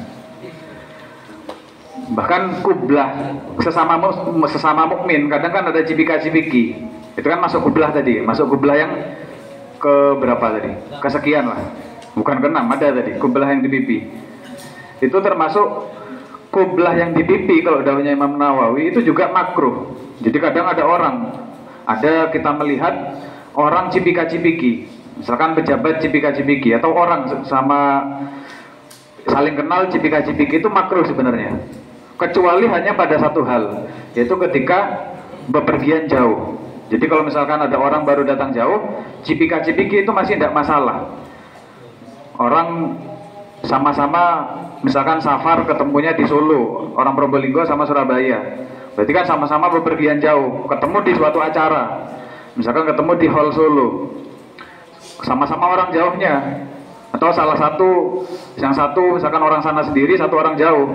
Bahkan kublah sesama mukmin kadang kan ada cipika-cipiki. Itu kan masuk kublah tadi, masuk kublah yang ke berapa tadi? Kesekian lah. Bukan ke-6, ada tadi kublah yang di pipi. Itu termasuk kublah yang di pipi kalau dawuhnya Imam Nawawi itu juga makruh. Jadi kadang ada kita melihat orang cipika-cipiki, misalkan pejabat cipika-cipiki, atau orang sama saling kenal cipika-cipiki, itu makruh sebenarnya. Kecuali hanya pada satu hal, yaitu ketika bepergian jauh. Jadi kalau misalkan ada orang baru datang jauh, cipika-cipiki itu masih tidak masalah. Orang sama-sama misalkan safar ketemunya di Solo, orang Probolinggo sama Surabaya, berarti kan sama-sama bepergian jauh, ketemu di suatu acara, misalkan ketemu di Hall Solo, sama-sama orang jauhnya, atau yang satu misalkan orang sana sendiri, satu orang jauh,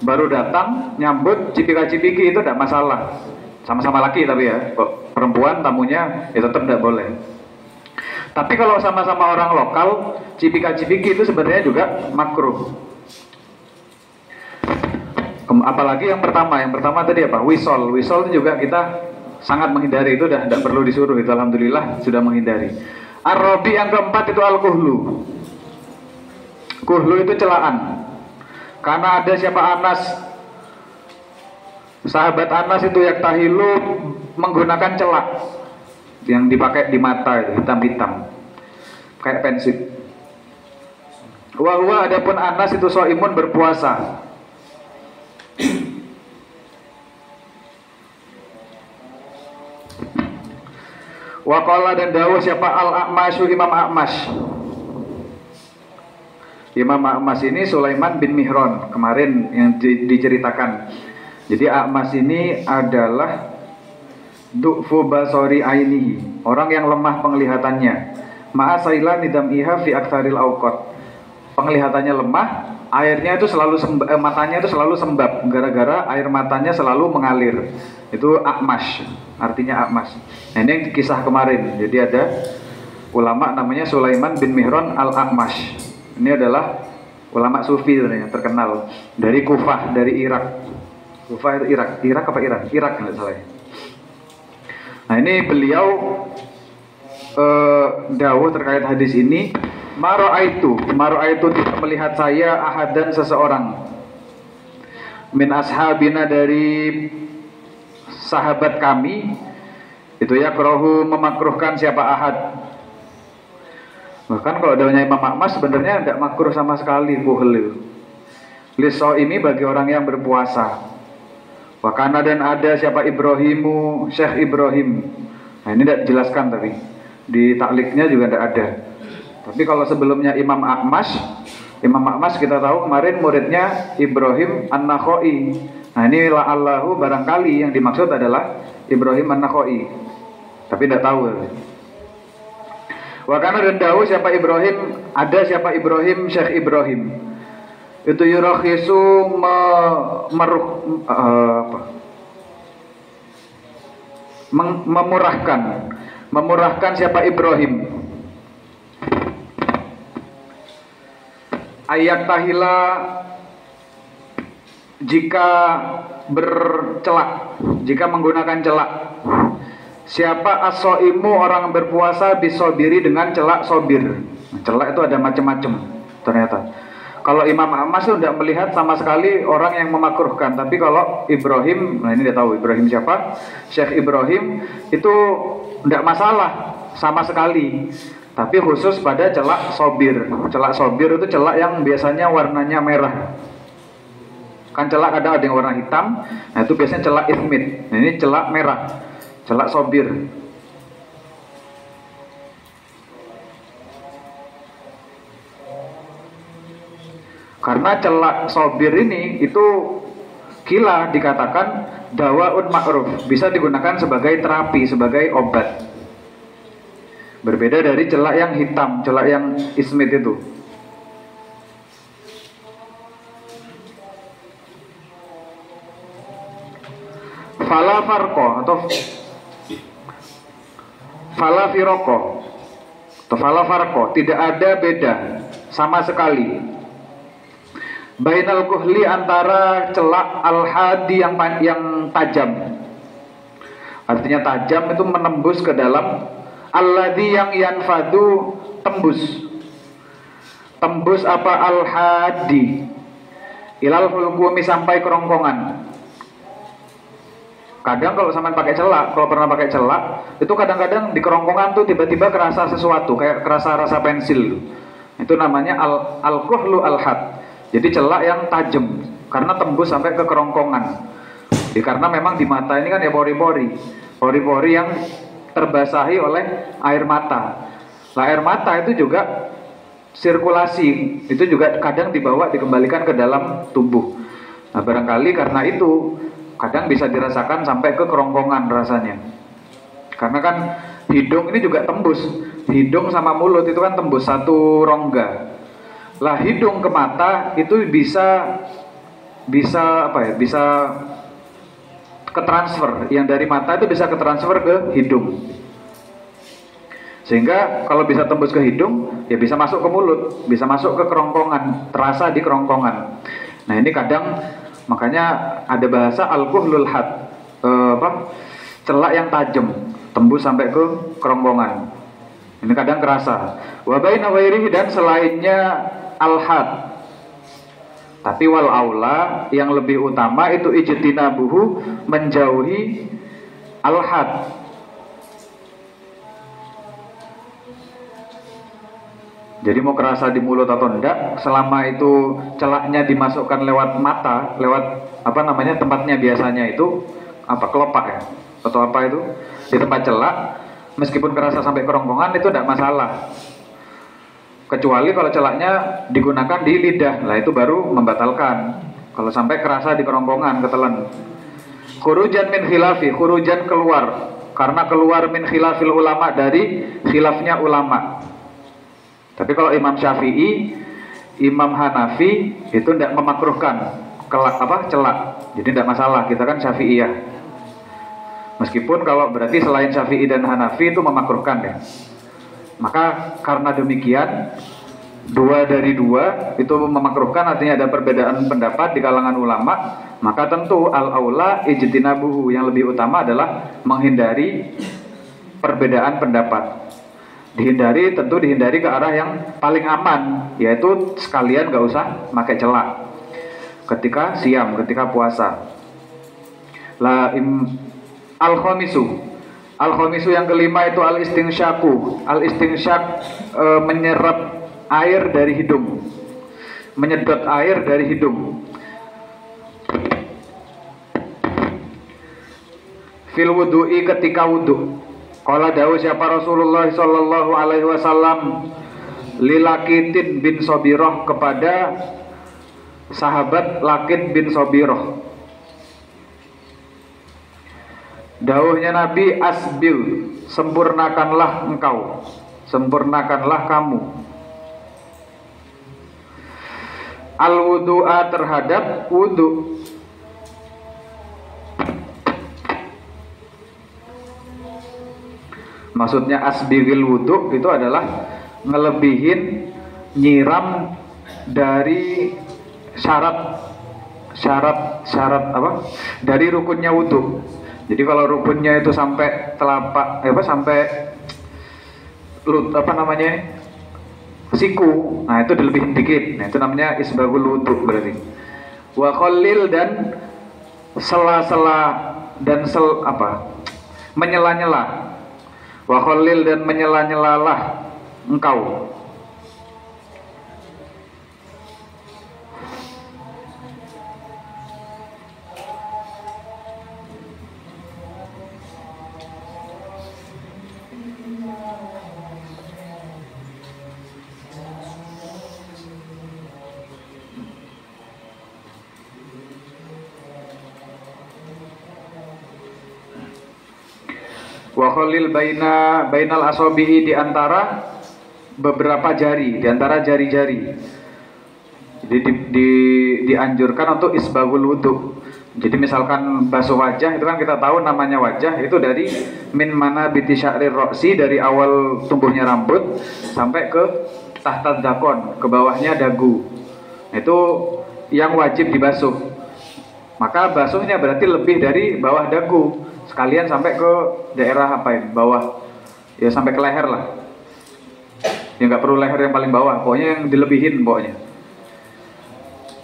baru datang nyambut cipika-cipiki, itu tidak masalah, sama-sama laki tapi ya, kok perempuan tamunya ya tetap tidak boleh. Tapi kalau sama-sama orang lokal, cipika-cipiki itu sebenarnya juga makruh. Apalagi yang pertama tadi apa? Wisol itu juga kita sangat menghindari, itu udah tidak perlu disuruh, itu alhamdulillah sudah menghindari. Ar-Rabi yang keempat itu al-kuhlu. Kuhlu itu celaan. Karena ada siapa Anas, sahabat Anas itu yaktahilu, menggunakan celak yang dipakai di mata itu, hitam-hitam kayak pensip. Wahwa adapun Anas itu soimun, berpuasa. Waqala, dan dawuh siapa al-A'masyu, Imam A'mash. Imam A'mash ini Sulaiman bin Mihran kemarin yang diceritakan. Jadi A'mash ini adalah du'fu basori ainihi, orang yang lemah penglihatannya. Ma'asaila nidam'iha fi aktsaril awqat, penglihatannya lemah, airnya itu selalu matanya itu selalu sembab, gara-gara air matanya selalu mengalir. Itu A'mash, artinya A'mash. Nah, ini yang kisah kemarin. Jadi ada ulama namanya Sulaiman bin Mihran al-A'mash. Ini adalah ulama sufi yang terkenal dari Kufah, dari Irak. Kufah itu Irak apa Iran? Irak nggak salah ya. Nah, ini beliau dawuh terkait hadis ini, maro'aitu tidak melihat saya ahadan seseorang min ashabina, dari sahabat kami itu ya, krohu memakruhkan siapa ahad Bahkan kalau daunnya Imam Ahmad sebenarnya tidak makruh sama sekali kuhl. Liso ini bagi orang yang berpuasa. Wakana dan ada siapa Ibrahimu, Syekh Ibrahim. Nah ini tidak dijelaskan tapi di takliknya juga tidak ada. Tapi kalau sebelumnya Imam Ahmad kita tahu kemarin muridnya Ibrahim An-Nakhai. Nah ini la'allahu barangkali yang dimaksud adalah Ibrahim An-Nakhai. Tapi tidak tahu. Wakana dan tahu siapa Ibrahim, ada siapa Ibrahim, Syekh Ibrahim. Itu yurakhisu memurahkan siapa Ibrahim. Ayat tahila jika bercelak, jika menggunakan celak. Siapa as-soimu orang berpuasa bisobiri dengan celak sobir. Celak itu ada macam-macam ternyata. Kalau Imam Ahmad itu tidak melihat sama sekali orang yang memakruhkan. Tapi kalau Ibrahim, nah ini dia tahu Ibrahim siapa, Syekh Ibrahim itu tidak masalah sama sekali. Tapi khusus pada celak sobir. Celak sobir itu celak yang biasanya warnanya merah. Kan celak ada yang warna hitam, nah itu biasanya celak ismit. Nah ini celak merah. Celak sobir. Karena celak sobir ini itu kila dikatakan dawaun ma'ruf, bisa digunakan sebagai terapi, sebagai obat. Berbeda dari celak yang hitam, celak yang ismit itu. Fala farqo atau fala firoko atau fala farqo, tidak ada beda sama sekali bainal kuhli antara celak al-hadi yang tajam. Artinya tajam itu menembus ke dalam, alladhi yang yanfadu tembus apa al-hadi ilal hulqumi sampai kerongkongan. Kadang kalau sampean pakai celak, kalau pernah pakai celak, itu kadang-kadang di kerongkongan tuh tiba-tiba kerasa sesuatu, kayak kerasa rasa pensil. Itu namanya al-kuhlu al-had. Jadi celak yang tajam, karena tembus sampai ke kerongkongan. Jadi karena memang di mata ini kan ya pori-pori yang terbasahi oleh air mata. Nah, air mata itu juga sirkulasi, itu juga kadang dikembalikan ke dalam tubuh. Nah barangkali karena itu kadang bisa dirasakan sampai ke kerongkongan rasanya. Karena kan hidung ini juga tembus. Hidung sama mulut itu kan tembus satu rongga. Lah hidung ke mata itu bisa ke transfer. Yang dari mata itu bisa ke transfer ke hidung. Sehingga kalau bisa tembus ke hidung, ya bisa masuk ke mulut, bisa masuk ke kerongkongan, terasa di kerongkongan. Nah ini kadang makanya ada bahasa al-kuhlul had, celak yang tajam, tembus sampai ke kerongkongan. Ini kadang kerasa. Wa baina ghairihi, dan selainnya al-had. Tapi wal aula, yang lebih utama itu ijtinabuhu, menjauhi al-had. Jadi mau kerasa di mulut atau enggak, selama itu celaknya dimasukkan lewat mata, lewat tempatnya biasanya itu kelopak ya, atau apa itu di tempat celak, meskipun kerasa sampai kerongkongan itu tidak masalah. Kecuali kalau celaknya digunakan di lidah, lah itu baru membatalkan. Kalau sampai kerasa di kerongkongan, ketelan. Khurujan min khilafi, khurujan keluar, karena keluar min khilafil ulama, dari khilafnya ulama. Tapi kalau Imam Syafi'i, Imam Hanafi itu tidak memakruhkan celak. Jadi tidak masalah, kita kan Syafi'iyah. Meskipun kalau berarti selain Syafi'i dan Hanafi itu memakruhkan ya. Maka karena demikian, dua dari dua itu memakruhkan, artinya ada perbedaan pendapat di kalangan ulama. Maka tentu al-aula ijtinabuhu, yang lebih utama adalah menghindari perbedaan pendapat. Tentu dihindari ke arah yang paling aman, yaitu sekalian gak usah pakai celak ketika siam, ketika puasa. Al-khamisu, Al-khamisu yang kelima itu al-istinsyaku. Al-istinsyak menyerap air dari hidung, menyedot air dari hidung. Fil wudu'i ketika wudu. Qala dawu siapa Rasulullah sallallahu alaihi wasallam lilakitin bin Sobirah kepada sahabat Lakit bin Sobirah. Dawuhnya Nabi, asbil, sempurnakanlah engkau, sempurnakanlah kamu. Al-wudu'a terhadap wudu. Maksudnya asbigil wudu itu adalah ngelebihin nyiram dari syarat apa? Dari rukunnya wudu. Jadi kalau rukunnya itu sampai telapak sampai apa namanya? Siku. Nah, itu dilebihin dikit. Nah, itu namanya isbagul wudu berarti. Wa qallil dan sela-sela dan menyela-nyela. Wa qallil dan menyela-nyelalah engkau. Wa khalil bainal asabihi di antara beberapa jari, di antara jari-jari. Jadi dianjurkan untuk isbagul wudu. Jadi misalkan basuh wajah itu kan kita tahu namanya wajah itu dari min mana biti sya'rir roksi, dari awal tumbuhnya rambut sampai ke tahta dakon, ke bawahnya dagu. Itu yang wajib dibasuh. Maka basuhnya berarti lebih dari bawah dagu. Sekalian sampai ke daerah bawah, ya sampai ke leher lah. Ya nggak perlu leher yang paling bawah, pokoknya yang dilebihin pokoknya.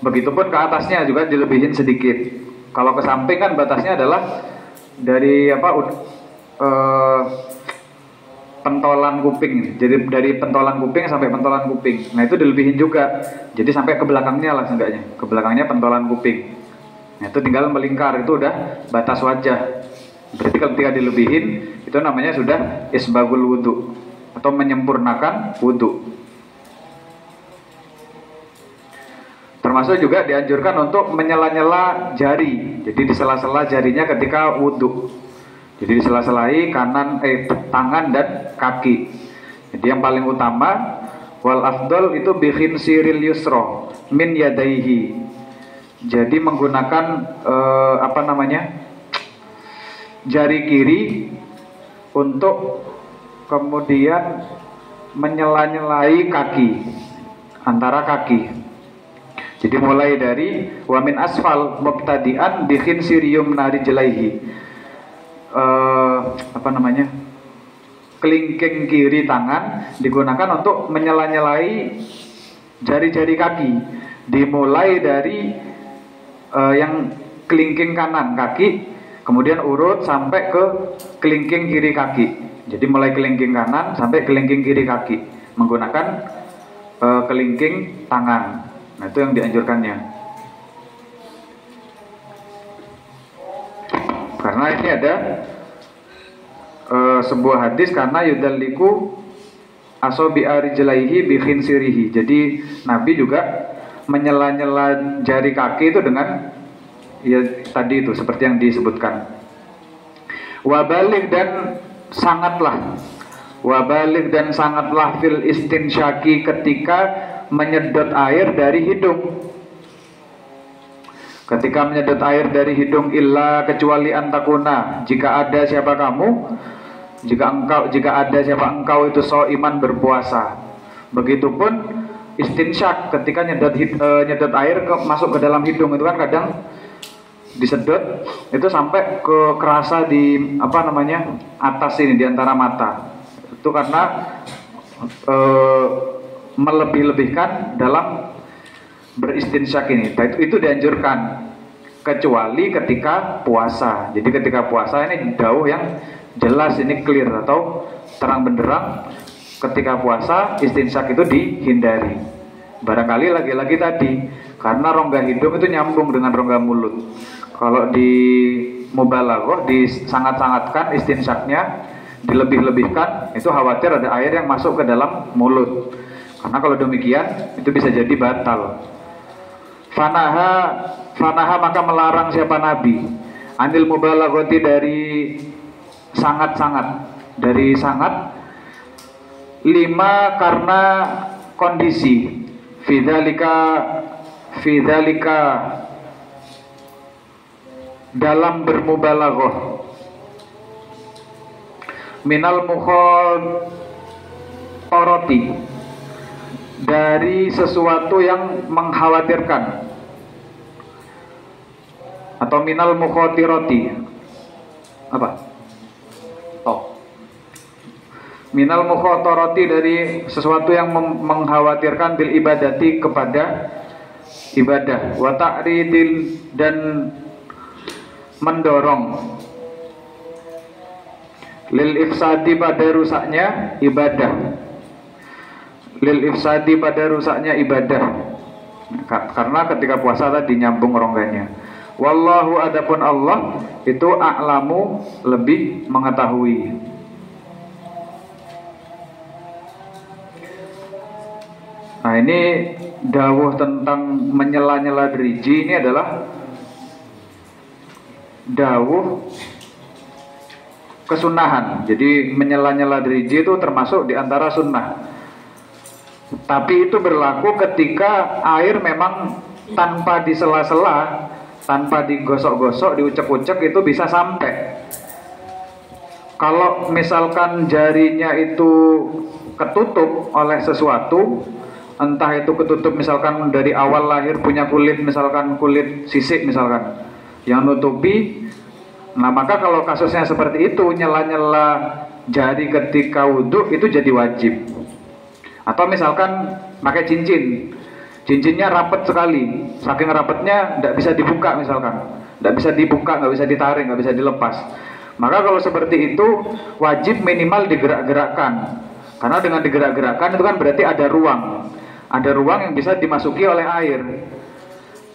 Begitupun ke atasnya juga dilebihin sedikit. Kalau ke samping kan batasnya adalah dari pentolan kuping. Jadi dari pentolan kuping sampai pentolan kuping. Nah itu dilebihin juga. Jadi sampai ke belakangnya lah seenggaknya. Ke belakangnya pentolan kuping. Nah itu tinggal melingkar, itu udah batas wajah. Berarti ketika dilebihin itu namanya sudah isbagul wudu atau menyempurnakan wudu. Termasuk juga dianjurkan untuk menyela-nyela jari. Jadi disela-sela jarinya ketika wudu. Jadi disela-selai tangan dan kaki. Jadi yang paling utama wal afdal itu bi khinsiril yusra min yadaihi. Jadi menggunakan jari kiri untuk kemudian menyela-nyelai kaki, antara kaki. Jadi mulai dari wamin asfal mubtadi'an bi khinsiriyum narijlaihi. Kelingking kiri tangan digunakan untuk menyela-nyelai jari-jari kaki. Dimulai dari yang kelingking kanan kaki, kemudian urut sampai ke kelingking kiri kaki. Jadi mulai kelingking kanan sampai kelingking kiri kaki menggunakan kelingking tangan. Nah itu yang dianjurkannya. Karena ini ada sebuah hadis karena yudalliku asobi arijlaihi bi khinsirihi. Jadi Nabi juga menyela-nyela jari kaki itu dengan ya tadi itu seperti yang disebutkan. Wabalik dan sangatlah fil istinsyaki ketika menyedot air dari hidung. Ketika menyedot air dari hidung illa kecuali antakuna, jika ada siapa engkau itu iman berpuasa. Begitupun istinsyak ketika nyedot air masuk ke dalam hidung itu kan kadang disedot itu sampai ke kerasa di atas ini di antara mata. Itu karena melebih-lebihkan dalam beristinsyak ini. Itu dianjurkan kecuali ketika puasa. Jadi ketika puasa ini dawuh yang jelas, ini clear atau terang benderang, ketika puasa istinsyak itu dihindari. Barangkali lagi-lagi tadi karena rongga hidung itu nyambung dengan rongga mulut. Kalau di mubalaghah disangat-sangatkan istinsyaknya, dilebih-lebihkan, itu khawatir ada air yang masuk ke dalam mulut. Karena kalau demikian itu bisa jadi batal. Fanaha maka melarang siapa Nabi anil mubalaghati dari sangat-sangat, dari sangat, lima karena kondisi fidzalika dalam bermubalaghah, minal mukhatarati dari sesuatu yang mengkhawatirkan, atau minal mukhatirati apa? Minal mukhatarati dari sesuatu yang mengkhawatirkan bil ibadati kepada ibadah, wa ta'ridil dan mendorong, lil ifsadi pada rusaknya ibadah, lil ifsadi pada rusaknya ibadah. Karena ketika puasa tadi nyambung rongganya. Wallahu adapun Allah itu a'lamu lebih mengetahui. Nah ini dawuh tentang menyela-nyela driji ini adalah dawuh kesunahan. Jadi menyela-nyela driji itu termasuk di antara sunnah. Tapi itu berlaku ketika air memang tanpa disela-sela, tanpa digosok-gosok, diucek-ucek itu bisa sampai. Kalau misalkan jarinya itu ketutup oleh sesuatu, entah itu ketutup misalkan dari awal lahir punya kulit, misalkan kulit sisik misalkan yang nutupi, nah maka kalau kasusnya seperti itu, nyela-nyela jari ketika wudhu itu jadi wajib. Atau misalkan pakai cincin, cincinnya rapet sekali, saking rapetnya tidak bisa dibuka misalkan, tidak bisa dibuka, nggak bisa ditarik, nggak bisa dilepas, maka kalau seperti itu wajib minimal digerak-gerakkan. Karena dengan digerak-gerakkan itu kan berarti ada ruang yang bisa dimasuki oleh air.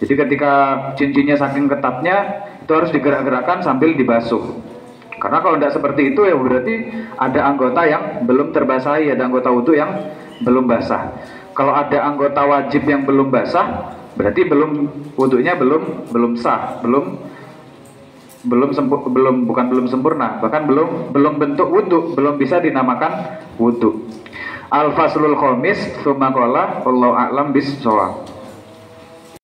Jadi ketika cincinnya saking ketatnya itu harus digerak-gerakkan sambil dibasuh. Karena kalau tidak seperti itu ya berarti ada anggota yang belum terbasahi, ada anggota wudhu yang belum basah. Kalau ada anggota wajib yang belum basah, berarti wudhunya belum sah, bukan belum sempurna, bahkan belum bentuk wudhu, belum bisa dinamakan wudhu. Al-faslul khamis, tsumma qala wallahu a'lam bis-shawab.